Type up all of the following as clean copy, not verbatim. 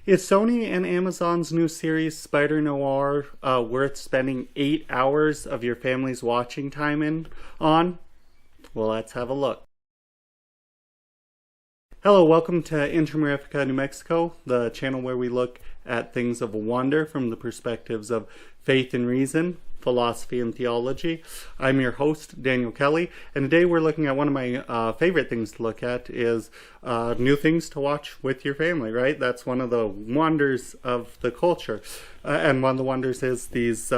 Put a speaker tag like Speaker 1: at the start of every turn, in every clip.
Speaker 1: Is Sony and Amazon's new series Spider Noir worth spending 8 hours of your family's watching time on? Well, let's have a look. Hello, welcome to Intermarifica, New Mexico, the channel where we look at things of wonder from the perspectives of faith and reason, philosophy and theology. I'm your host, Daniel Kelly, and today we're looking at one of my favorite things to look at is new things to watch with your family, right? That's one of the wonders of the culture. And one of the wonders is these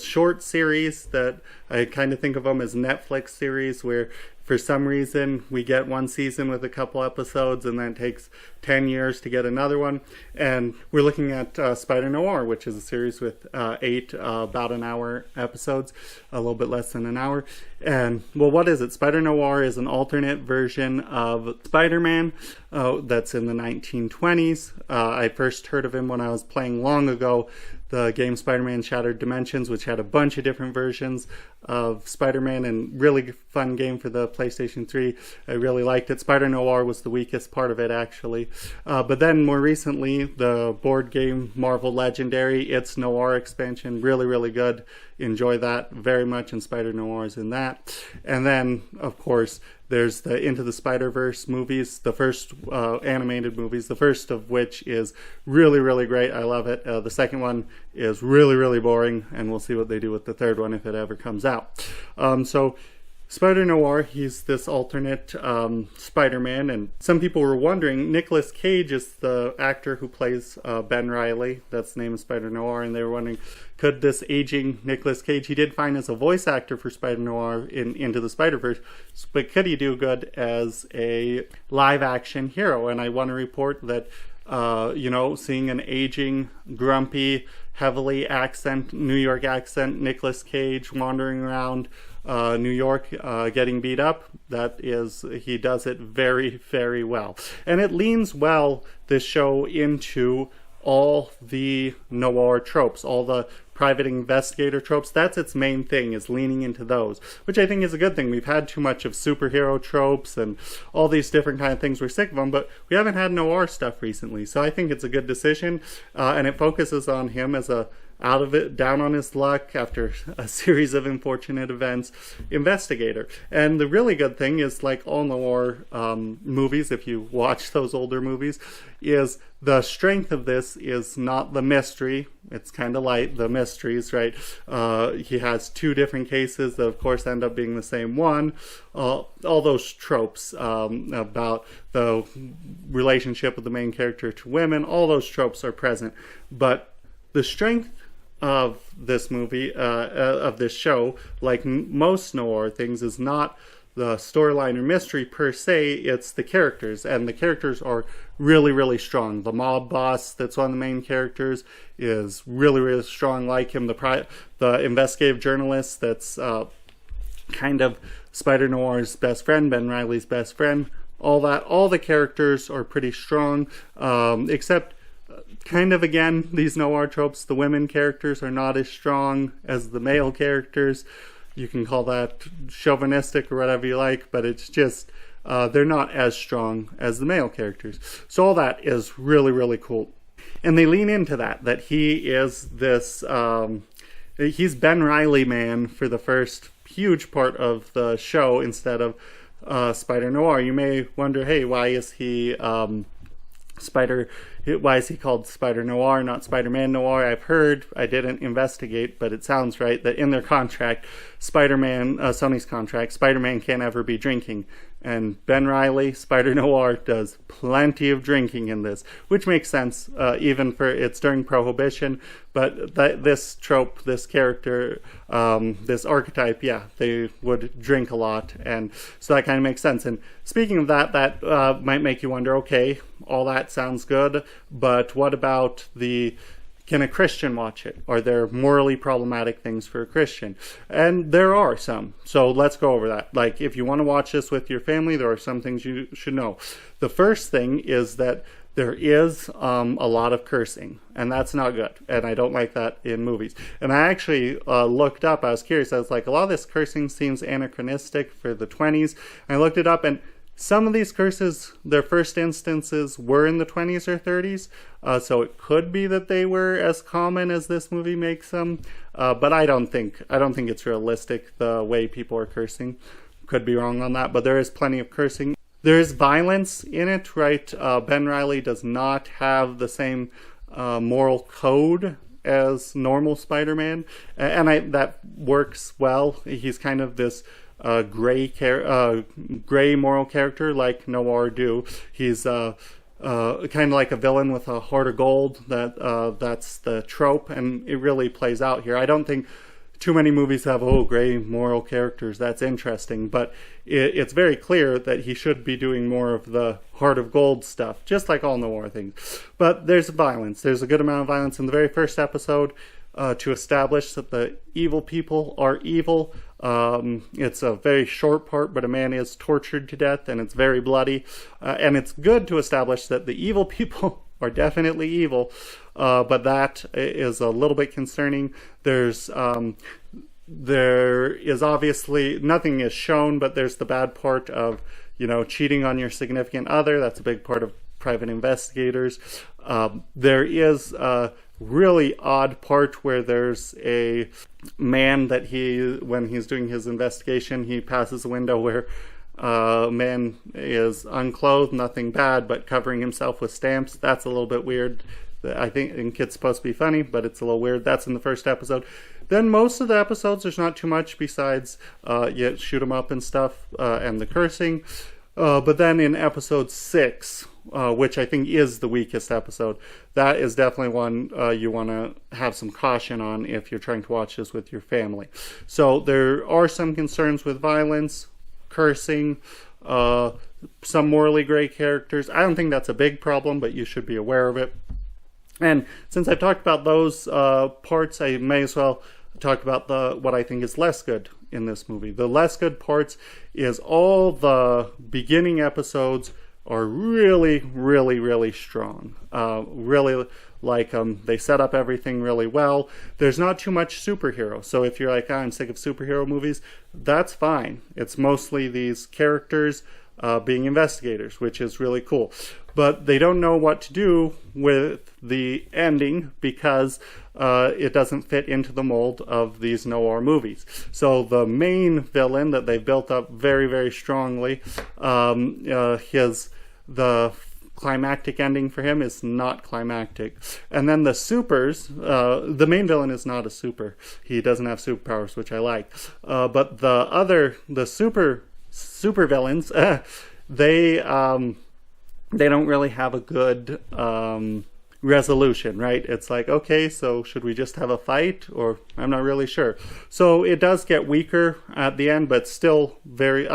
Speaker 1: short series that I kind of think of them as Netflix series where for some reason we get one season with a couple episodes and then it takes 10 years to get another one. And we're looking at Spider Noir, which is a series with 8 about an hour episodes, a little bit less than an hour. And well, what is it? Spider Noir is an alternate version of Spider-Man that's in the 1920s. I first heard of him when I was playing long ago the game Spider-Man Shattered Dimensions, which had a bunch of different versions of Spider-Man, and really fun game for the PlayStation 3. I really liked it. Spider Noir was the weakest part of it, actually. But then more recently, the board game Marvel Legendary, its Noir expansion, really, really good. Enjoy that very much, and Spider Noir is in that. And then, of course, there's the Into the Spider-Verse movies, the first animated movies, the first of which is really, really great. I love it. The second one is really, really boring, and we'll see what they do with the third one if it ever comes out. So Spider Noir, he's this alternate Spider-Man, and some people were wondering, Nicolas Cage is the actor who plays Ben Reilly, that's the name of Spider Noir, and they were wondering, could this aging Nicolas Cage, he did fine as a voice actor for Spider Noir in Into the Spider-Verse, but could he do good as a live-action hero? And I want to report that seeing an aging, grumpy, heavily New York accent Nicolas Cage wandering around New York getting beat up, he does it very, very well. And it leans well, this show, into all the noir tropes, all the private investigator tropes. That's its main thing, is leaning into those, which I think is a good thing. We've had too much of superhero tropes and all these different kind of things. We're sick of them, but we haven't had noir stuff recently. So I think it's a good decision, and it focuses on him as a down on his luck after a series of unfortunate events investigator. And the really good thing is, like all noir movies, if you watch those older movies, is the strength of this is not the mystery. It's kind of light, the mysteries, right? He has 2 different cases that of course end up being the same one. All those tropes about the relationship of the main character to women, all those tropes are present. But the strength of this movie, of this show, like most noir things, is not the storyline or mystery per se, it's the characters, and the characters are really, really strong. The mob boss that's one of the main characters is really, really strong, like him. The investigative journalist that's kind of Spider Noir's best friend, Ben Reilly's best friend, all the characters are pretty strong, except kind of, again, these noir tropes, the women characters are not as strong as the male characters. You can call that chauvinistic or whatever you like, but it's just they're not as strong as the male characters. So all that is really, really cool. And they lean into that he is this, he's Ben Reilly man for the first huge part of the show instead of Spider Noir. You may wonder, hey, why is he why is he called Spider Noir, not Spider-Man Noir? I've heard, I didn't investigate, but it sounds right, that in their contract, Sony's contract, Spider-Man can't ever be drinking. And Ben Reilly, Spider Noir, does plenty of drinking in this, which makes sense, even for it's during Prohibition. But this trope, this character, this archetype, yeah, they would drink a lot, and so that kind of makes sense. And speaking of that might make you wonder, okay, all that sounds good, but what about can a Christian watch it? Are there morally problematic things for a Christian? And there are some. So let's go over that. Like, if you want to watch this with your family, there are some things you should know. The first thing is that there is a lot of cursing, and that's not good. And I don't like that in movies. And I actually looked up, I was curious, I was like, a lot of this cursing seems anachronistic for the 20s. And I looked it up, and Some of these curses, their first instances were in the 20s or 30s, so it could be that they were as common as this movie makes them. But I don't think it's realistic the way people are cursing. Could be wrong on that, but there is plenty of cursing. There is violence in it, right? Ben Reilly does not have the same moral code as normal Spider-Man, and that works well. He's kind of this gray moral character like Noir do. He's kind of like a villain with a heart of gold. That's the trope, and it really plays out here. I don't think too many movies have gray moral characters. That's interesting, but it's very clear that he should be doing more of the heart of gold stuff, just like all Noir things. But there's violence. There's a good amount of violence in the very first episode to establish that the evil people are evil. It's a very short part, but a man is tortured to death, and it's very bloody. And it's good to establish that the evil people are definitely evil, but that is a little bit concerning. There is obviously, nothing is shown, but there's the bad part of, cheating on your significant other. That's a big part of private investigators. There is a really odd part where there's a man that when he's doing his investigation, he passes a window where man is unclothed, nothing bad, but covering himself with stamps. That's a little bit weird. I think it's supposed to be funny, but it's a little weird. That's in the first episode. Then most of the episodes, there's not too much besides shoot 'em up and stuff, and the cursing. But then in episode 6, which I think is the weakest episode, that is definitely one you want to have some caution on if you're trying to watch this with your family. So there are some concerns with violence, cursing, some morally gray characters. I don't think that's a big problem, but you should be aware of it. And since I've talked about those parts, I may as well talk about what I think is less good in this movie. The less good parts is all the beginning episodes are really, really, really strong. Really like them. They set up everything really well. There's not too much superhero. So if you're like, I'm sick of superhero movies, that's fine. It's mostly these characters being investigators, which is really cool. But they don't know what to do with the ending because it doesn't fit into the mold of these noir movies. So the main villain that they've built up very, very strongly, the climactic ending for him is not climactic. And then the supers, the main villain is not a super. He doesn't have superpowers, which I like. But the super villains, they don't really have a good resolution, right? It's like, okay, so should we just have a fight? Or I'm not really sure. So it does get weaker at the end, but still very...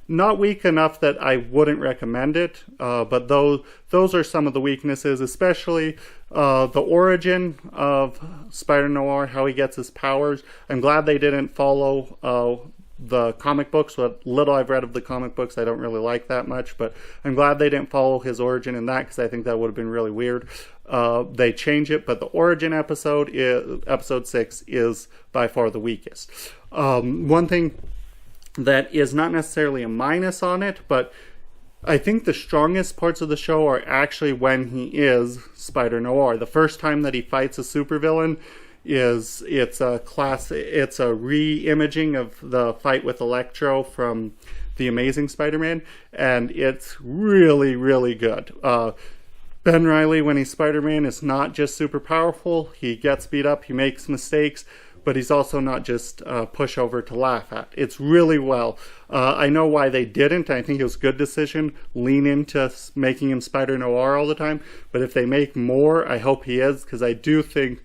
Speaker 1: not weak enough that I wouldn't recommend it, but those are some of the weaknesses, especially the origin of Spider-Noir, how he gets his powers. I'm glad they didn't follow the comic books. What little I've read of the comic books, I don't really like that much, but I'm glad they didn't follow his origin in that, because I think that would have been really weird. They change it, but the origin episode, episode 6, is by far the weakest. One thing that is not necessarily a minus on it, but I think the strongest parts of the show are actually when he is Spider-Noir. The first time that he fights a supervillain it's a re-imaging of the fight with Electro from The Amazing Spider-Man, and it's really, really good. Ben Reilly, when he's Spider-Man, is not just super powerful. He gets beat up, he makes mistakes, but he's also not just pushover to laugh at. It's really well. I know why they didn't. I think it was a good decision, lean into making him Spider-Noir all the time. But if they make more, I hope he is, because I do think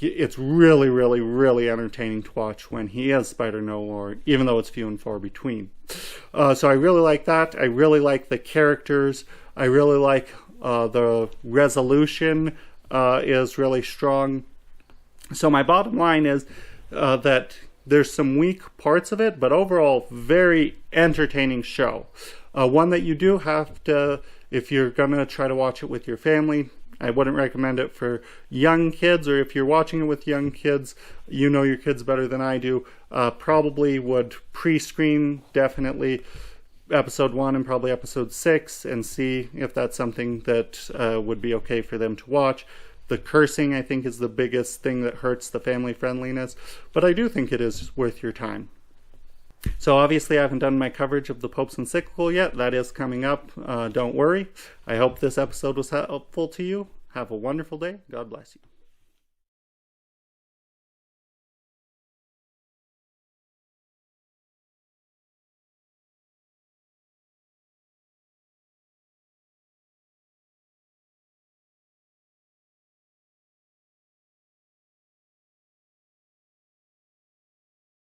Speaker 1: it's really, really, really entertaining to watch when he is Spider-Noir, even though it's few and far between. So I really like that. I really like the characters. I really like the resolution is really strong. So my bottom line is that there's some weak parts of it, but overall, very entertaining show. One that you do have to, if you're going to try to watch it with your family, I wouldn't recommend it for young kids, or if you're watching it with young kids, you know your kids better than I do, probably would pre-screen, definitely episode 1 and probably episode 6 and see if that's something that would be okay for them to watch. The cursing, I think, is the biggest thing that hurts the family friendliness, but I do think it is worth your time. So obviously I haven't done my coverage of the Pope's encyclical yet. That is coming up. Don't worry. I hope this episode was helpful to you. Have a wonderful day. God bless you.